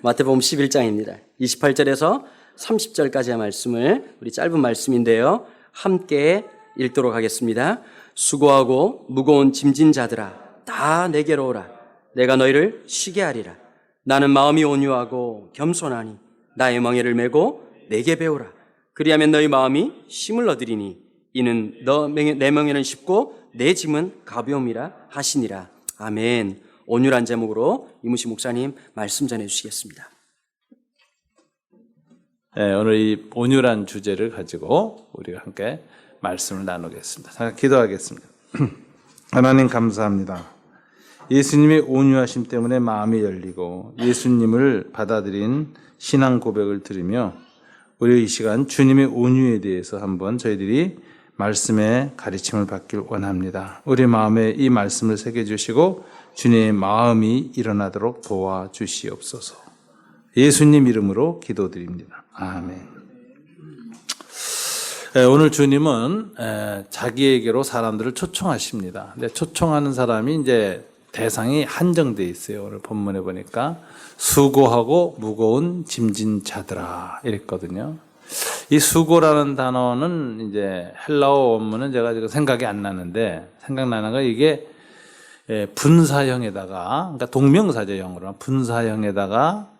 마태복음 11장입니다. 28절에서 30절까지의 말씀을 우리 짧은 말씀인데요. 함께 읽도록 하겠습니다. 수고하고 무거운 짐진 자들아 다 내게로 오라. 내가 너희를 쉬게 하리라. 나는 마음이 온유하고 겸손하니 나의 멍에를 메고 내게 배우라. 그리하면 너희 마음이 쉼을 얻으리니 이는 내 멍에는 쉽고 내 짐은 가벼움이라 하시니라. 아멘. 온유란 제목으로 이무시 목사님 말씀 전해 주시겠습니다. 네, 오늘 이 온유란 주제를 가지고 우리가 함께 말씀을 나누겠습니다. 잠깐 기도하겠습니다. 하나님 감사합니다. 예수님의 온유하심 때문에 마음이 열리고 예수님을 받아들인 신앙 고백을 들으며 우리 이 시간 주님의 온유에 대해서 한번 저희들이 말씀의 가르침을 받길 원합니다. 우리 마음에 이 말씀을 새겨주시고 주님의 마음이 일어나도록 도와주시옵소서. 예수님 이름으로 기도드립니다. 아멘. 오늘 주님은 자기에게로 사람들을 초청하십니다. 근데 초청하는 사람이 이제 대상이 한정되어 있어요. 오늘 본문에 보니까 수고하고 무거운 짐진 자들아 이랬거든요. 이 수고라는 단어는 이제 헬라어 원문은 제가 지금 생각이 안 나는데 생각나는 건 이게 분사형에다가 그러니까 동명사죠. 영어로 분사형에다가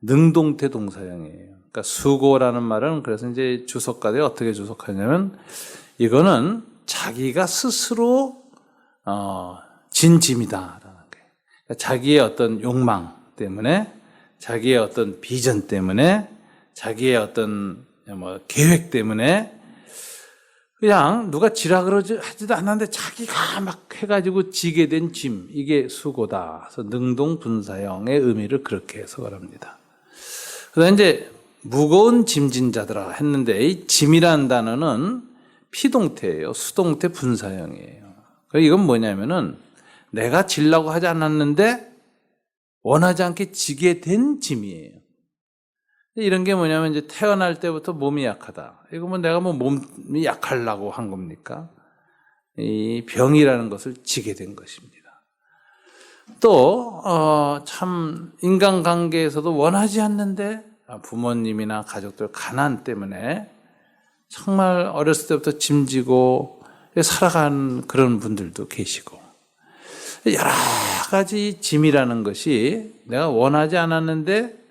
능동태 동사형이에요. 그러니까 수고라는 말은 그래서 이제 주석가들이 어떻게 주석하냐면 이거는 자기가 스스로 진 짐이다라는 거예요. 그러니까 자기의 어떤 욕망 때문에, 자기의 어떤 비전 때문에, 자기의 어떤 계획 때문에 그냥 누가 지라 그러지 하지도 않았는데 자기가 막 해가지고 지게 된 짐, 이게 수고다. 그래서 능동분사형의 의미를 그렇게 해석을 합니다. 그래서 이제 무거운 짐진 자들아 했는데 이 짐이라는 단어는 피동태예요. 수동태 분사형이에요. 이건 뭐냐면은 내가 지려고 하지 않았는데 원하지 않게 지게 된 짐이에요. 이런 게 뭐냐면 이제 태어날 때부터 몸이 약하다. 이거 뭐 내가 몸이 약하려고 한 겁니까? 이 병이라는 것을 지게 된 것입니다. 또 참 인간관계에서도 원하지 않는데 부모님이나 가족들 가난 때문에 정말 어렸을 때부터 짐지고 살아간 그런 분들도 계시고 여러 가지 짐이라는 것이 내가 원하지 않았는데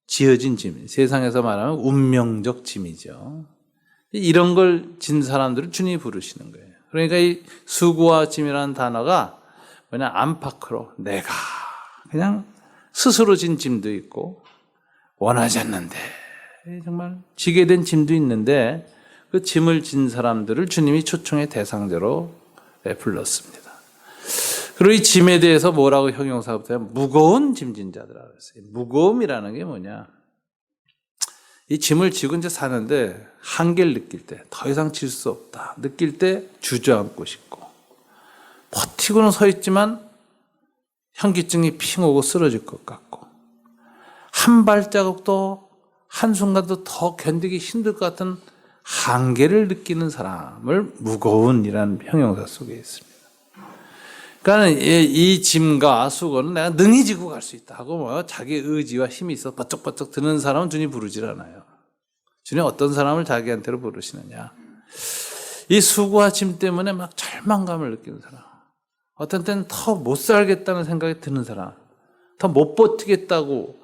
지어진 짐, 세상에서 말하면 운명적 짐이죠. 이런 걸 진 사람들을 주님이 부르시는 거예요. 그러니까 이 수고와 짐이라는 단어가 뭐냐, 안팎으로 내가 그냥 스스로 진 짐도 있고 원하지 않는데 정말 지게 된 짐도 있는데 그 짐을 진 사람들을 주님이 초청의 대상자로 불렀습니다. 그리고 이 짐에 대해서 뭐라고 형용사부터 무거운 짐진 자들이라고 했어요. 무거움이라는 게 뭐냐? 이 짐을 지고 이제 사는데 한계를 느낄 때, 더 이상 질 수 없다 느낄 때 주저앉고 싶고, 버티고는 서 있지만 현기증이 핑 오고 쓰러질 것 같고, 한 발자국도 한순간도 더 견디기 힘들 것 같은 한계를 느끼는 사람을 무거운이라는 형용사 속에 있습니다. 그러니까 이 짐과 수고는 내가 능히 지고 갈 수 있다 하고 자기 의지와 힘이 있어 버쩍버쩍 드는 사람은 주님 부르질 않아요. 주님 어떤 사람을 자기한테로 부르시느냐? 이 수고와 짐 때문에 막 절망감을 느끼는 사람, 어떤 때는 더 못 살겠다는 생각이 드는 사람, 더 못 버티겠다고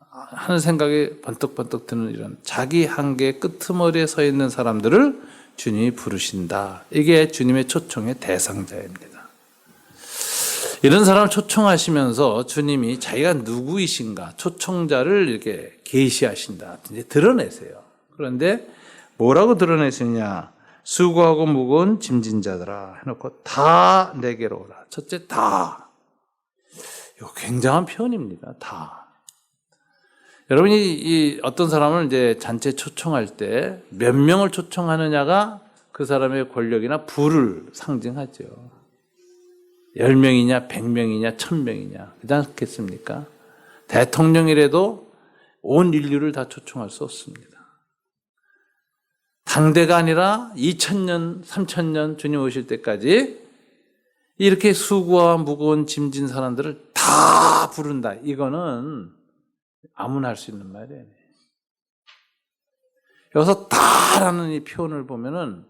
하는 생각이 번뜩번뜩 드는 이런 자기 한계의 끄트머리에 서 있는 사람들을 주님이 부르신다. 이게 주님의 초청의 대상자입니다. 이런 사람을 초청하시면서 주님이 자기가 누구이신가, 초청자를 이렇게 계시하신다, 이제 드러내세요. 그런데 뭐라고 드러내시느냐? 수고하고 무거운 짐진 자들아 해놓고 다 내게로 오라. 첫째, 다. 이거 굉장한 표현입니다. 다. 여러분이 이 어떤 사람을 이제 잔치에 초청할 때 몇 명을 초청하느냐가 그 사람의 권력이나 부를 상징하죠. 10명이냐, 100명이냐, 1000명이냐, 그렇지 않겠습니까? 대통령이라도 온 인류를 다 초청할 수 없습니다. 당대가 아니라 2000년, 3000년 주님 오실 때까지 이렇게 수고와 무거운 짐진 사람들을 다 부른다. 이거는 아무나 할 수 있는 말이 아니에요. 여기서 다라는 이 표현을 보면은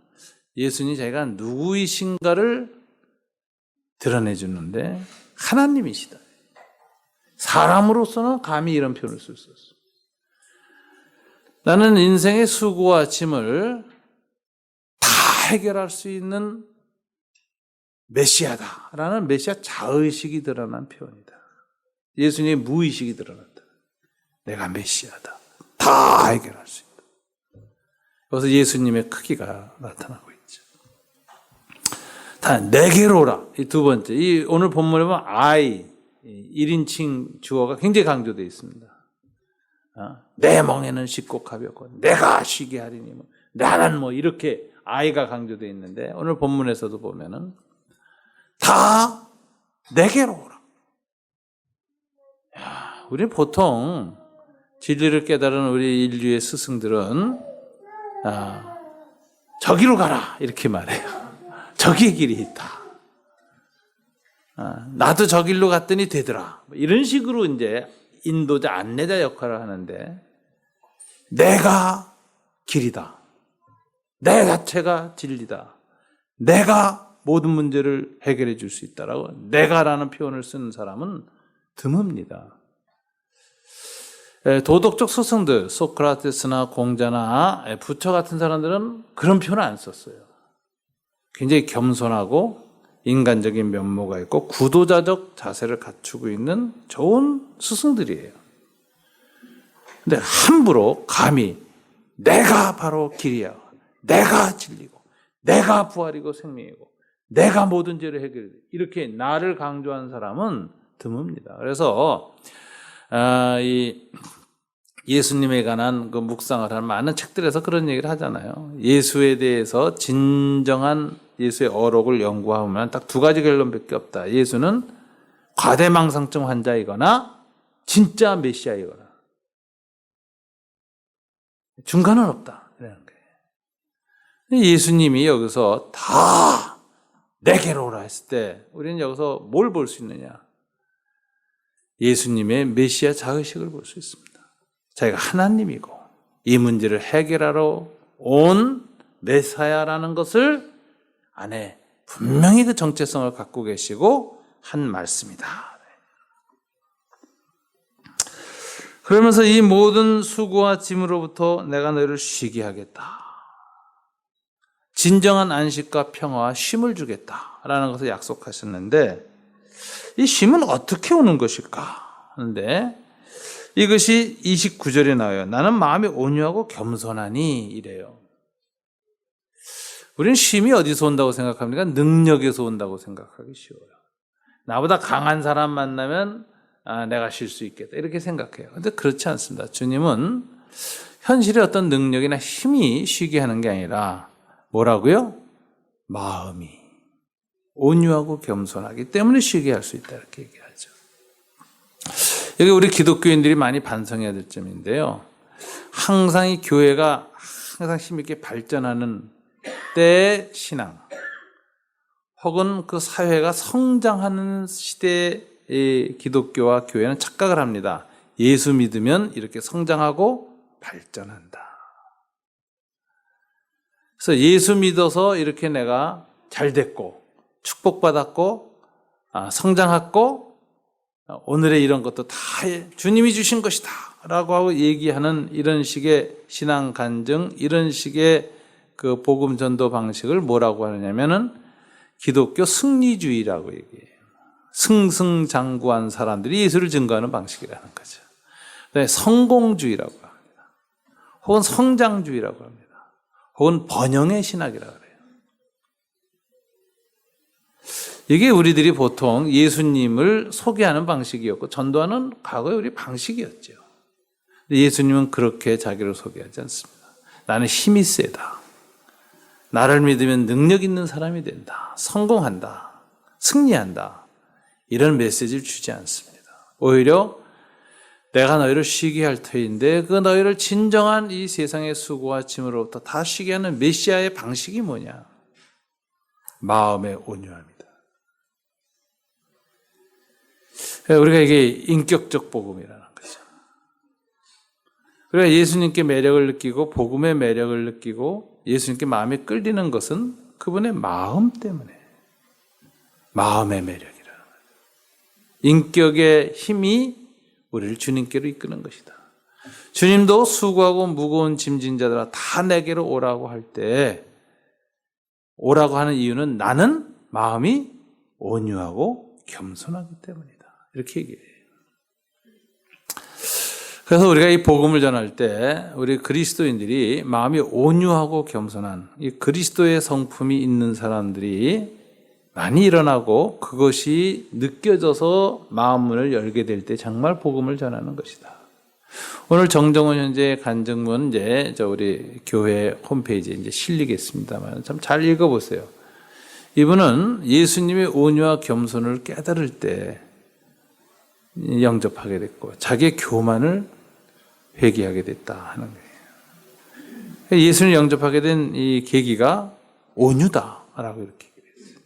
예수님이 자기가 누구이신가를 드러내 주는데 하나님이시다. 사람으로서는 감히 이런 표현을 쓸 수 없어. 나는 인생의 수고와 짐을 다 해결할 수 있는 메시아다라는 메시아 자의식이 드러난 표현이다. 예수님의 무의식이 드러났다. 내가 메시아다. 다 해결할 수 있다. 그래서 예수님의 크기가 나타나고 있죠. 다 내게로라. 이 두 번째. 이 오늘 본문에 보면 I 1인칭 주어가 굉장히 강조되어 있습니다. 내 멍에는 쉽고 가볍고 내가 쉬게 하리니 나는 이렇게 I가 강조되어 있는데 오늘 본문에서도 보면은 다 내게로 오라. 우리 보통 진리를 깨달은 우리 인류의 스승들은 저기로 가라 이렇게 말해요. 저기의 길이 있다. 나도 저 길로 갔더니 되더라. 이런 식으로 이제 인도자, 안내자 역할을 하는데 내가 길이다. 내 자체가 진리다. 내가 모든 문제를 해결해 줄 수 있다라고 내가라는 표현을 쓰는 사람은 드뭅니다. 도덕적 스승들, 소크라테스나 공자나 부처 같은 사람들은 그런 표현을 안 썼어요. 굉장히 겸손하고 인간적인 면모가 있고 구도자적 자세를 갖추고 있는 좋은 스승들이에요. 근데 함부로 감히 내가 바로 길이야. 내가 진리고 내가 부활이고 생명이고 내가 모든 죄를 해결해. 이렇게 나를 강조하는 사람은 드뭅니다. 그래서 이 예수님에 관한 그 묵상을 하는 많은 책들에서 그런 얘기를 하잖아요. 예수에 대해서 진정한 예수의 어록을 연구하면 딱 두 가지 결론밖에 없다. 예수는 과대망상증 환자이거나 진짜 메시아이거나 중간은 없다. 이라는 거예요. 예수님이 여기서 다 내게로 오라 했을 때 우리는 여기서 뭘 볼 수 있느냐? 예수님의 메시아 자의식을 볼 수 있습니다. 자기가 하나님이고 이 문제를 해결하러 온 메사야라는 것을 안에 분명히 그 정체성을 갖고 계시고 한 말씀이다. 그러면서 이 모든 수고와 짐으로부터 내가 너희를 쉬게 하겠다. 진정한 안식과 평화와 쉼을 주겠다라는 것을 약속하셨는데 이 쉼은 어떻게 오는 것일까 하는데 이것이 29절에 나와요. 나는 마음이 온유하고 겸손하니 이래요. 우리는 쉼이 어디서 온다고 생각합니까? 능력에서 온다고 생각하기 쉬워요. 나보다 강한 사람 만나면 내가 쉴 수 있겠다 이렇게 생각해요. 그런데 그렇지 않습니다. 주님은 현실의 어떤 능력이나 힘이 쉬게 하는 게 아니라 뭐라고요? 마음이 온유하고 겸손하기 때문에 쉬게 할 수 있다 이렇게 얘기하죠. 여기 우리 기독교인들이 많이 반성해야 될 점인데요. 항상 이 교회가 항상 힘있게 발전하는 때의 신앙 혹은 그 사회가 성장하는 시대의 기독교와 교회는 착각을 합니다. 예수 믿으면 이렇게 성장하고 발전한다. 그래서 예수 믿어서 이렇게 내가 잘 됐고 축복받았고 성장했고 오늘의 이런 것도 다 주님이 주신 것이다 라고 하고 얘기하는 이런 식의 신앙 간증, 이런 식의 그 복음 전도 방식을 뭐라고 하느냐면은 기독교 승리주의라고 얘기해요. 승승장구한 사람들이 예수를 증거하는 방식이라는 거죠. 성공주의라고 합니다. 혹은 성장주의라고 합니다. 혹은 번영의 신학이라고 그래요. 이게 우리들이 보통 예수님을 소개하는 방식이었고 전도하는 과거의 우리 방식이었죠. 예수님은 그렇게 자기를 소개하지 않습니다. 나는 힘이 세다. 나를 믿으면 능력 있는 사람이 된다. 성공한다. 승리한다. 이런 메시지를 주지 않습니다. 오히려 내가 너희를 쉬게 할 터인데 그 너희를 진정한 이 세상의 수고와 짐으로부터 다 쉬게 하는 메시아의 방식이 뭐냐? 마음의 온유함이다. 우리가 이게 인격적 복음이라는 거죠. 우리가 예수님께 매력을 느끼고 복음의 매력을 느끼고 예수님께 마음이 끌리는 것은 그분의 마음 때문에 마음의 매력이라는 거예요. 인격의 힘이 우리를 주님께로 이끄는 것이다. 주님도 수고하고 무거운 짐진 자들아 다 내게로 오라고 할 때 오라고 하는 이유는 나는 마음이 온유하고 겸손하기 때문이다. 이렇게 얘기해요. 그래서 우리가 이 복음을 전할 때 우리 그리스도인들이 마음이 온유하고 겸손한 이 그리스도의 성품이 있는 사람들이 많이 일어나고 그것이 느껴져서 마음문을 열게 될 때 정말 복음을 전하는 것이다. 오늘 정정훈 현재 간증문 이제 우리 교회 홈페이지에 이제 실리겠습니다만 참 잘 읽어보세요. 이분은 예수님의 온유와 겸손을 깨달을 때 영접하게 됐고 자기의 교만을 회개하게 됐다 하는 거예요. 예수님을 영접하게 된 이 계기가 온유다라고 이렇게 얘기했어요.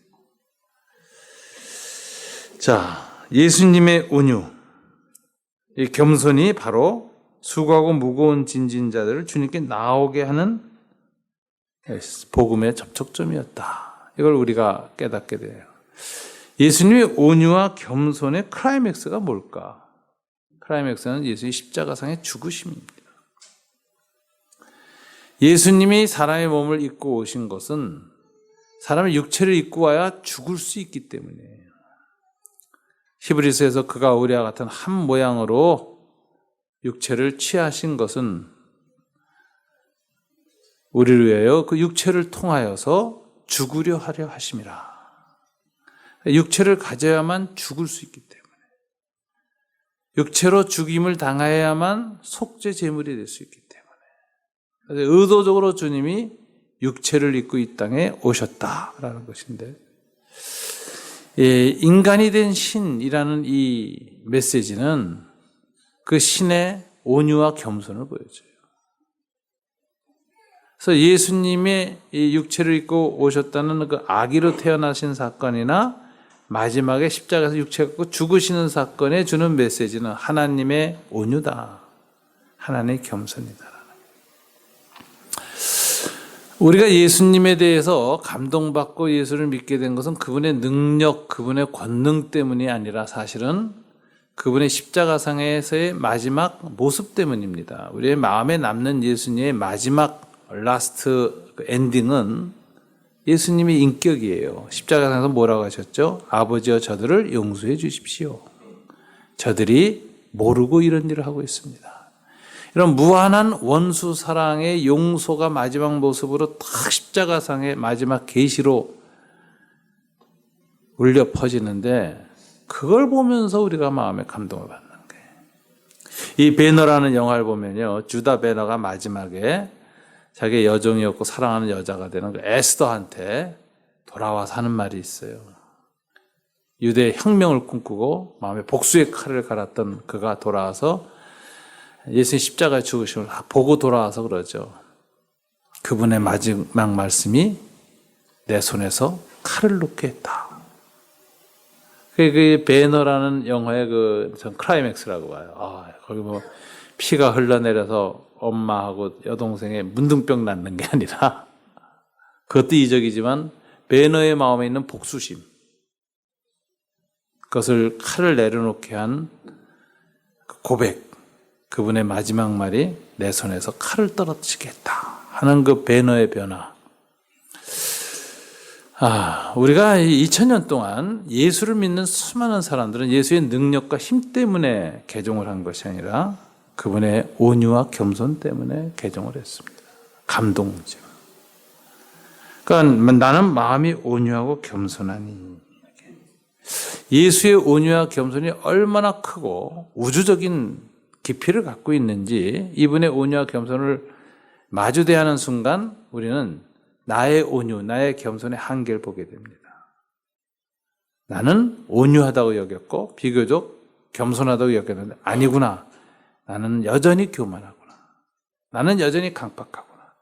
자, 예수님의 온유, 이 겸손이 바로 수고하고 무거운 짐진 자들을 주님께 나오게 하는 복음의 접촉점이었다. 이걸 우리가 깨닫게 돼요. 예수님의 온유와 겸손의 클라이맥스가 뭘까? 클라이맥스는 예수의 십자가상의 죽으심입니다. 예수님이 사람의 몸을 입고 오신 것은 사람의 육체를 입고 와야 죽을 수 있기 때문이에요. 히브리서에서 그가 우리와 같은 한 모양으로 육체를 취하신 것은 우리를 위하여 그 육체를 통하여서 죽으려 하려 하심이라. 육체를 가져야만 죽을 수 있기 때문에 육체로 죽임을 당해야만 속죄 제물이 될 수 있기 때문에 의도적으로 주님이 육체를 입고 이 땅에 오셨다라는 것인데 인간이 된 신이라는 이 메시지는 그 신의 온유와 겸손을 보여줘요. 그래서 예수님의 이 육체를 입고 오셨다는 그 아기로 태어나신 사건이나 마지막에 십자가에서 육체 갖고 죽으시는 사건에 주는 메시지는 하나님의 온유다. 하나님의 겸손이다. 우리가 예수님에 대해서 감동받고 예수를 믿게 된 것은 그분의 능력, 그분의 권능 때문이 아니라 사실은 그분의 십자가상에서의 마지막 모습 때문입니다. 우리의 마음에 남는 예수님의 마지막 라스트 엔딩은 예수님의 인격이에요. 십자가상에서 뭐라고 하셨죠? 아버지여 저들을 용서해 주십시오. 저들이 모르고 이런 일을 하고 있습니다. 이런 무한한 원수 사랑의 용서가 마지막 모습으로 딱 십자가상의 마지막 계시로 울려 퍼지는데 그걸 보면서 우리가 마음에 감동을 받는 거예요. 이 배너라는 영화를 보면요. 주다 배너가 마지막에 자기의 여종이었고 사랑하는 여자가 되는 그 에스더한테 돌아와서 하는 말이 있어요. 유대 혁명을 꿈꾸고 마음에 복수의 칼을 갈았던 그가 돌아와서 예수님 십자가의 죽으심을 보고 돌아와서 그러죠. 그분의 마지막 말씀이 내 손에서 칼을 놓게 했다. 그 배너라는 영화의 전 클라이맥스라고 봐요. 거기 뭐 피가 흘러내려서 엄마하고 여동생의 문둥병 낳는 게 아니라 그것도 이적이지만 배너의 마음에 있는 복수심, 그것을 칼을 내려놓게 한 고백, 그분의 마지막 말이 내 손에서 칼을 떨어뜨리겠다 하는 그 배너의 변화. 우리가 2000년 동안 예수를 믿는 수많은 사람들은 예수의 능력과 힘 때문에 개종을 한 것이 아니라 그분의 온유와 겸손 때문에 개종을 했습니다. 감동이죠. 그러니까 나는 마음이 온유하고 겸손하니. 예수의 온유와 겸손이 얼마나 크고 우주적인 깊이를 갖고 있는지 이분의 온유와 겸손을 마주대하는 순간 우리는 나의 온유, 나의 겸손의 한계를 보게 됩니다. 나는 온유하다고 여겼고 비교적 겸손하다고 여겼는데 아니구나. 나는 여전히 교만하구나. 나는 여전히 강박하구나.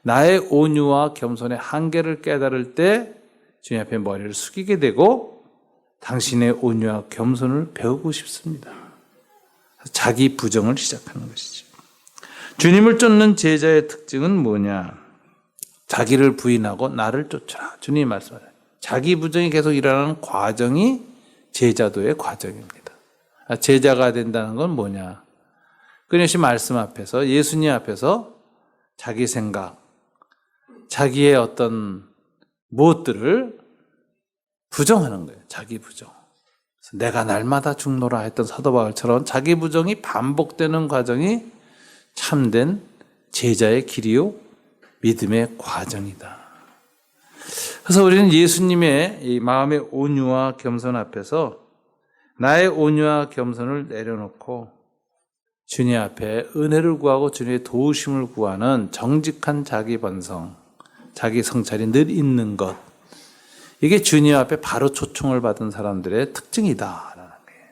나의 온유와 겸손의 한계를 깨달을 때 주님 앞에 머리를 숙이게 되고 당신의 온유와 겸손을 배우고 싶습니다. 자기 부정을 시작하는 것이죠. 주님을 쫓는 제자의 특징은 뭐냐? 자기를 부인하고 나를 쫓으라. 주님이 말씀하세요. 자기 부정이 계속 일어나는 과정이 제자도의 과정입니다. 제자가 된다는 건 뭐냐? 끊임없이 말씀 앞에서, 예수님 앞에서 자기 생각, 자기의 어떤 무엇들을 부정하는 거예요. 자기 부정. 그래서 내가 날마다 죽노라 했던 사도 바울처럼 자기 부정이 반복되는 과정이 참된 제자의 길이요, 믿음의 과정이다. 그래서 우리는 예수님의 이 마음의 온유와 겸손 앞에서 나의 온유와 겸손을 내려놓고 주님 앞에 은혜를 구하고 주님의 도우심을 구하는 정직한 자기 번성, 자기 성찰이 늘 있는 것, 이게 주님 앞에 바로 초청을 받은 사람들의 특징이다라는 거예요.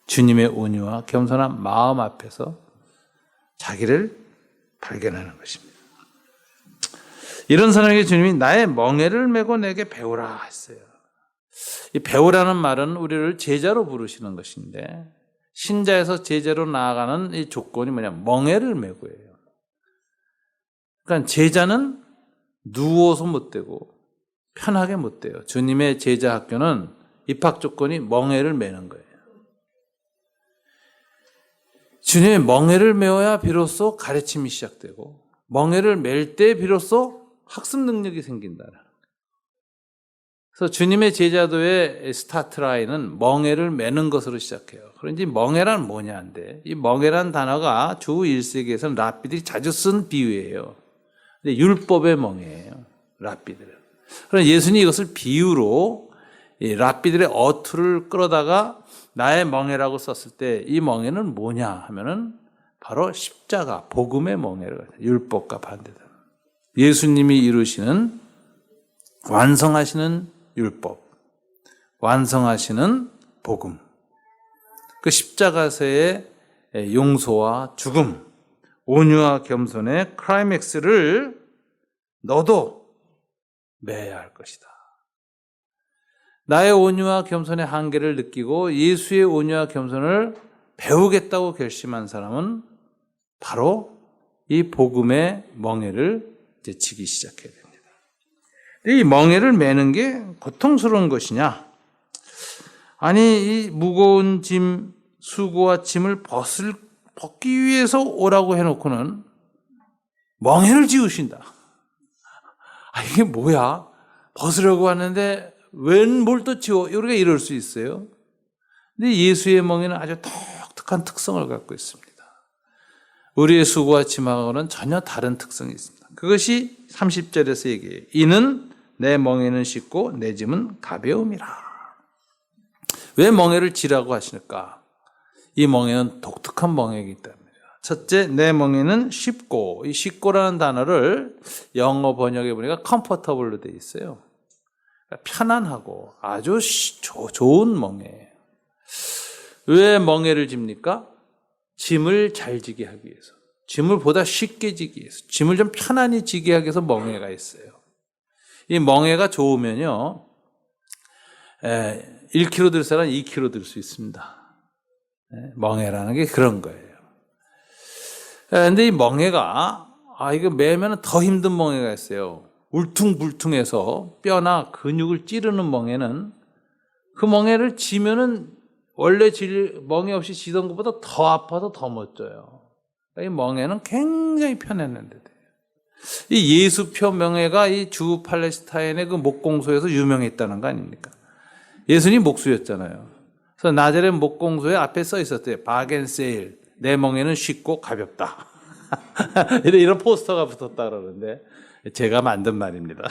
주님의 온유와 겸손한 마음 앞에서 자기를 발견하는 것입니다. 이런 사람에게 주님이 나의 멍에를 메고 내게 배우라 했어요. 이 배우라는 말은 우리를 제자로 부르시는 것인데, 신자에서 제자로 나아가는 이 조건이 뭐냐? 멍에를 메고예요. 그러니까 제자는 누워서 못 되고 편하게 못 돼요. 주님의 제자 학교는 입학 조건이 멍에를 메는 거예요. 주님의 멍에를 메어야 비로소 가르침이 시작되고, 멍에를 맬 때 비로소 학습 능력이 생긴다. 그래서 주님의 제자도의 스타트 라인은 멍에를 매는 것으로 시작해요. 그런지 멍에란 뭐냐인데, 이 멍에란 단어가 주 1세기에서는 랍비들이 자주 쓴 비유예요. 근데 율법의 멍에예요, 랍비들은. 그럼 예수님이 이것을 비유로 이 랍비들의 어투를 끌어다가 나의 멍에라고 썼을 때, 이 멍에는 뭐냐 하면은 바로 십자가, 복음의 멍에를, 율법과 반대다. 예수님이 이루시는, 완성하시는 율법, 완성하시는 복음, 그 십자가에서의 용서와 죽음, 온유와 겸손의 클라이맥스를 너도 매야 할 것이다. 나의 온유와 겸손의 한계를 느끼고 예수의 온유와 겸손을 배우겠다고 결심한 사람은 바로 이 복음의 멍에를 이제 치기 시작해야 됩니다. 이 멍에를 매는 게 고통스러운 것이냐? 아니, 이 무거운 짐, 수고와 짐을 벗기 위해서 오라고 해놓고는 멍에를 지우신다. 아, 이게 뭐야? 벗으려고 하는데 웬 뭘 또 지워? 우리가 이럴 수 있어요. 근데 예수의 멍에는 아주 독특한 특성을 갖고 있습니다. 우리의 수고와 짐하고는 전혀 다른 특성이 있습니다. 그것이 30절에서 얘기해요. 이는 내 멍에는 쉽고 내 짐은 가벼움이라. 왜 멍에를 지라고 하실까? 이 멍에는 독특한 멍에이기 때문이에요. 첫째, 내 멍에는 쉽고, 이 쉽고라는 단어를 영어 번역해 보니까 comfortable로 되어 있어요. 편안하고 아주 좋은 멍에예요. 왜 멍에를 집니까? 짐을 잘 지게 하기 위해서, 짐을 보다 쉽게 지기 위해서, 짐을 좀 편안히 지게 하기 위해서 멍에가 있어요. 이 멍에가 좋으면요, 1kg 들 사람 2kg 들 수 있습니다. 멍에라는 게 그런 거예요. 근데 이 멍에가, 이거 매면 더 힘든 멍에가 있어요. 울퉁불퉁해서 뼈나 근육을 찌르는 멍에는, 그 멍에를 지면은 원래 멍에 없이 지던 것보다 더 아파서 더 멋져요. 이 멍에는 굉장히 편했는데, 이 예수표 멍에가 이 주 팔레스타인의 그 목공소에서 유명했다는 거 아닙니까? 예수님 목수였잖아요. 그래서 나자렛 목공소에 앞에 써 있었대요. 바겐세일, 내 멍에는 쉽고 가볍다. 이런 포스터가 붙었다 그러는데 제가 만든 말입니다.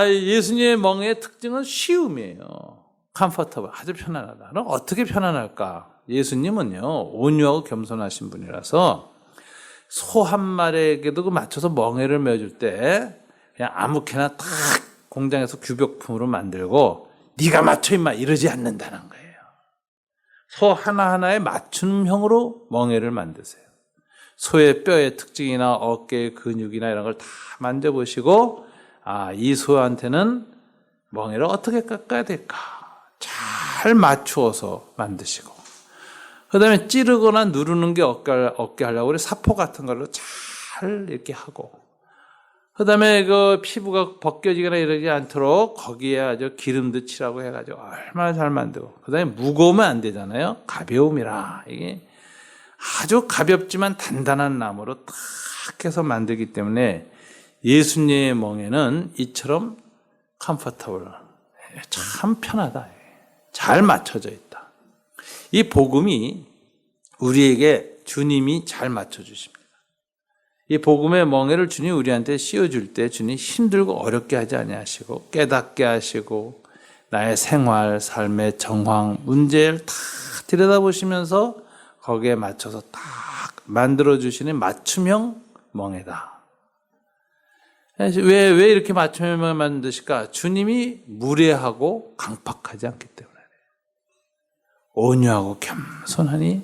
예수님의 멍에의 특징은 쉬움이에요. 컴포터블, 아주 편안하다. 그럼 어떻게 편안할까? 예수님은요, 온유하고 겸손하신 분이라서 소 한 마리에게도 맞춰서 멍에를 메어줄 때 그냥 아무렇게나 탁 공장에서 규격품으로 만들고 네가 맞춰 임마 이러지 않는다는 거예요. 소 하나하나에 맞춤형으로 멍에를 만드세요. 소의 뼈의 특징이나 어깨의 근육이나 이런 걸 다 만져보시고, 이 소한테는 멍에를 어떻게 깎아야 될까 잘 맞추어서 만드시고, 그 다음에 찌르거나 누르는 게 없게 하려고 우리 사포 같은 걸로 잘 이렇게 하고, 그 다음에 그 피부가 벗겨지거나 이러지 않도록 거기에 아주 기름도 칠하고 해가지고 얼마나 잘 만들고, 그 다음에 무거우면 안 되잖아요. 가벼움이라. 이게 아주 가볍지만 단단한 나무로 딱 해서 만들기 때문에 예수님의 멍에는 이처럼 컴포터블, 참 편하다. 잘 맞춰져 있다. 이 복음이 우리에게 주님이 잘 맞춰주십니다. 이 복음의 멍에를 주님이 우리한테 씌워줄 때 주님이 힘들고 어렵게 하지 아니하시고 깨닫게 하시고 나의 생활, 삶의 정황, 문제를 다 들여다보시면서 거기에 맞춰서 딱 만들어주시는 맞춤형 멍에다. 왜 이렇게 맞춤형을 만드실까? 주님이 무례하고 강팍하지 않기 때문에. 온유하고 겸손하니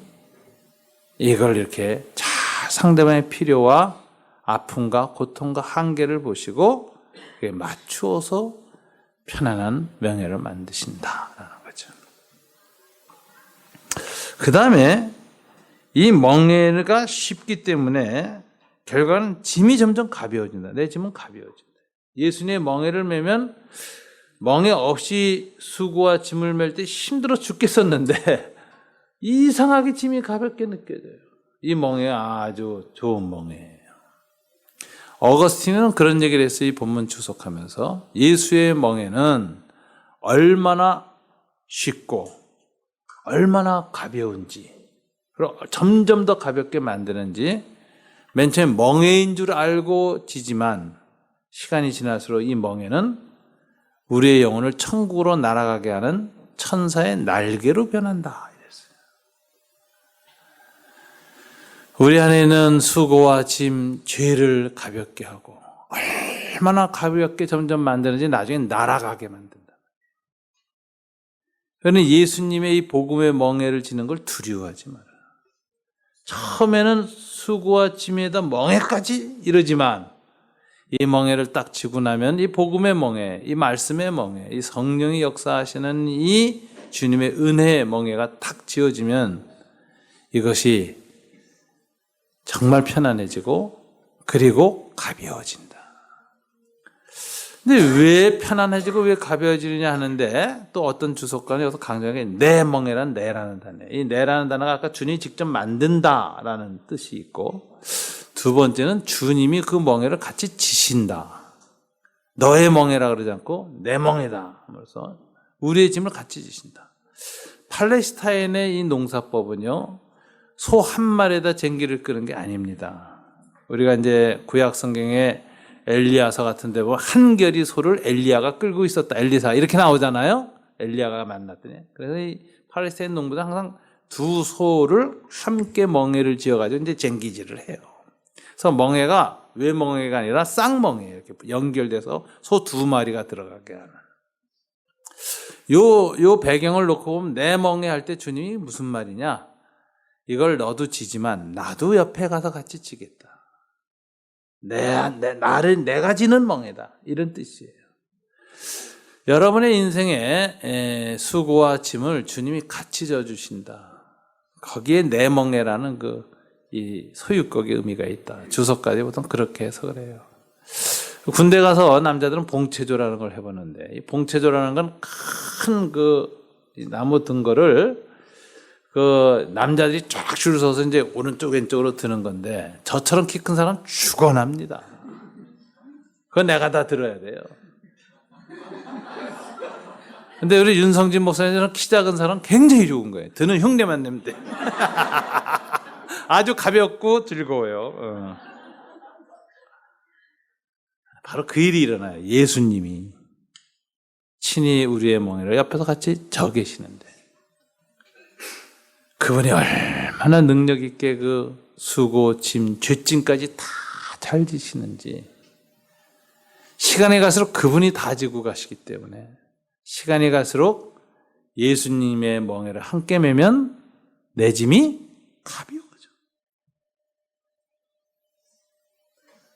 이걸 이렇게 잘 상대방의 필요와 아픔과 고통과 한계를 보시고 맞추어서 편안한 명예를 만드신다라는 거죠. 그 다음에 이 멍에가 쉽기 때문에 결과는 짐이 점점 가벼워진다. 내 짐은 가벼워진다. 예수님의 멍에를 메면 멍에 없이 수고와 짐을 멜 때 힘들어 죽겠었는데 이상하게 짐이 가볍게 느껴져요. 이 멍에가 아주 좋은 멍에예요. 어거스틴은 그런 얘기를 했어요. 이 본문 주석하면서 예수의 멍에는 얼마나 쉽고 얼마나 가벼운지, 그리고 점점 더 가볍게 만드는지, 맨 처음에 멍에인 줄 알고 지지만 시간이 지날수록 이 멍에는 우리의 영혼을 천국으로 날아가게 하는 천사의 날개로 변한다. 이랬어요. 우리 안에 있는 수고와 짐, 죄를 가볍게 하고 얼마나 가볍게 점점 만드는지 나중에 날아가게 만든다. 그러니 예수님의 이 복음의 멍에를 지는 걸 두려워하지 마라. 처음에는 수고와 짐에다 멍에까지 이러지만 이 멍에를 딱 지고 나면 이 복음의 멍에, 이 말씀의 멍에, 이 성령이 역사하시는 이 주님의 은혜의 멍에가 탁 지어지면 이것이 정말 편안해지고 그리고 가벼워진다. 근데 왜 편안해지고 왜 가벼워지느냐 하는데 또 어떤 주석가는 여기서 강조하는 게 내 멍에란 내라는 단어. 이 내라는 단어가 아까 주님이 직접 만든다라는 뜻이 있고, 두 번째는 주님이 그 멍에를 같이 지신다. 너의 멍에라 그러지 않고 내 멍에다 하면서 우리의 짐을 같이 지신다. 팔레스타인의 이 농사법은요, 소 한 마리에다 쟁기를 끄는 게 아닙니다. 우리가 이제 구약 성경에 엘리야서 같은 데 보면 한결이 소를 엘리야가 끌고 있었다. 엘리사 이렇게 나오잖아요. 엘리야가 만났더니. 그래서 이 팔레스타인 농부는 항상 두 소를 함께 멍에를 지어가지고 이제 쟁기질을 해요. 그래서 멍에가 왜 멍에가 아니라 쌍멍에 이렇게 연결돼서 소 두 마리가 들어가게 하는. 요 배경을 놓고 보면 내 멍에 할 때 주님이 무슨 말이냐? 이걸 너도 지지만 나도 옆에 가서 같이 지겠다. 나를 내가 지는 멍에다. 이런 뜻이에요. 여러분의 인생에 수고와 짐을 주님이 같이 져주신다. 거기에 내 멍에라는 이 소유격의 의미가 있다. 주석가들이 보통 그렇게 해서 그래요. 군대 가서 남자들은 봉체조라는 걸 해보는데, 이 봉체조라는 건 큰 나무 든 거를 남자들이 쫙 줄 서서 이제 오른쪽 왼쪽으로 드는 건데, 저처럼 키 큰 사람 죽어납니다. 그건 내가 다 들어야 돼요. 근데 우리 윤성진 목사님은 키 작은 사람 굉장히 좋은 거예요. 드는 흉내만 내면 돼. 아주 가볍고 즐거워요. 바로 그 일이 일어나요. 예수님이 친히 우리의 멍에를 옆에서 같이 져 계시는데, 그분이 얼마나 능력 있게 수고, 짐, 죄짐까지 다 잘 지시는지, 시간이 갈수록 그분이 다 지고 가시기 때문에 시간이 갈수록 예수님의 멍에를 함께 매면 내 짐이 가벼워져.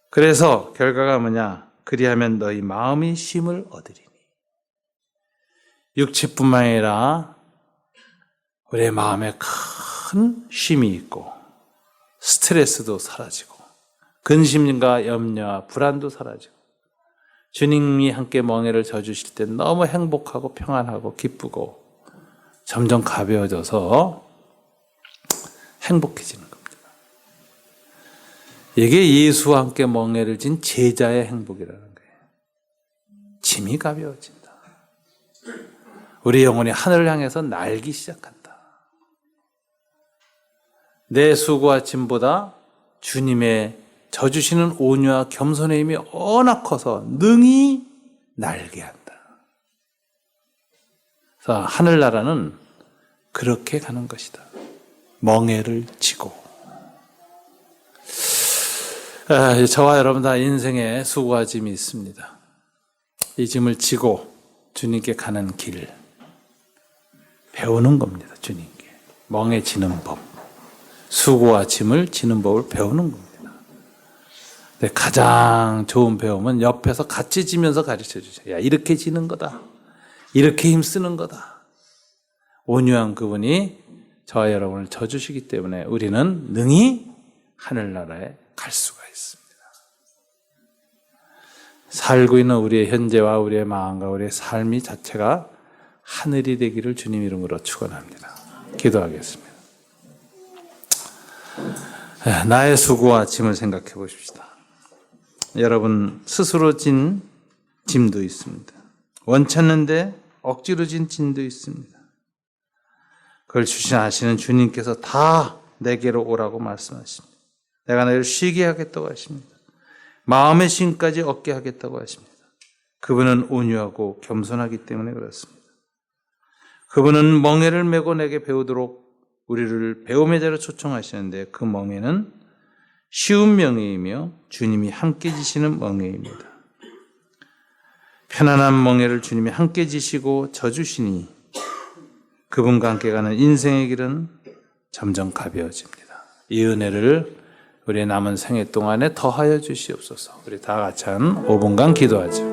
그래서 결과가 뭐냐? 그리하면 너희 마음이 쉼을 얻으리니. 육체뿐만 아니라 우리의 마음에 큰 쉼이 있고 스트레스도 사라지고 근심과 염려와 불안도 사라지고 주님이 함께 멍에를 져주실 때 너무 행복하고 평안하고 기쁘고 점점 가벼워져서 행복해지는 겁니다. 이게 예수와 함께 멍에를 진 제자의 행복이라는 거예요. 짐이 가벼워진다. 우리 영혼이 하늘을 향해서 날기 시작한다. 내 수고와 짐보다 주님의 져주시는 온유와 겸손의 힘이 워낙 커서 능히 날게 한다. 그래서 하늘나라는 그렇게 가는 것이다. 멍에를 지고. 저와 여러분 다 인생에 수고와 짐이 있습니다. 이 짐을 지고 주님께 가는 길 배우는 겁니다. 주님께. 멍에 지는 법. 수고와 짐을 지는 법을 배우는 겁니다. 근데 가장 좋은 배움은 옆에서 같이 지면서 가르쳐 주세요. 야, 이렇게 지는 거다. 이렇게 힘쓰는 거다. 온유한 그분이 저와 여러분을 져주시기 때문에 우리는 능히 하늘나라에 갈 수가 있습니다. 살고 있는 우리의 현재와 우리의 마음과 우리의 삶이 자체가 하늘이 되기를 주님 이름으로 축원합니다. 기도하겠습니다. 나의 수고와 짐을 생각해 보십시다. 여러분 스스로 진 짐도 있습니다. 원치 않는데 억지로 진 짐도 있습니다. 그걸 주시는 주님께서 다 내게로 오라고 말씀하십니다. 내가 너희를 쉬게 하겠다고 하십니다. 마음의 쉼까지 얻게 하겠다고 하십니다. 그분은 온유하고 겸손하기 때문에 그렇습니다. 그분은 멍에를 메고 내게 배우도록 우리를 배움의 자로 초청하시는데 그 멍에는 쉬운 멍에이며 주님이 함께 지시는 멍에입니다. 편안한 멍에를 주님이 함께 지시고 져주시니 그분과 함께 가는 인생의 길은 점점 가벼워집니다. 이 은혜를 우리의 남은 생애 동안에 더하여 주시옵소서. 우리 다 같이 한 5분간 기도하죠.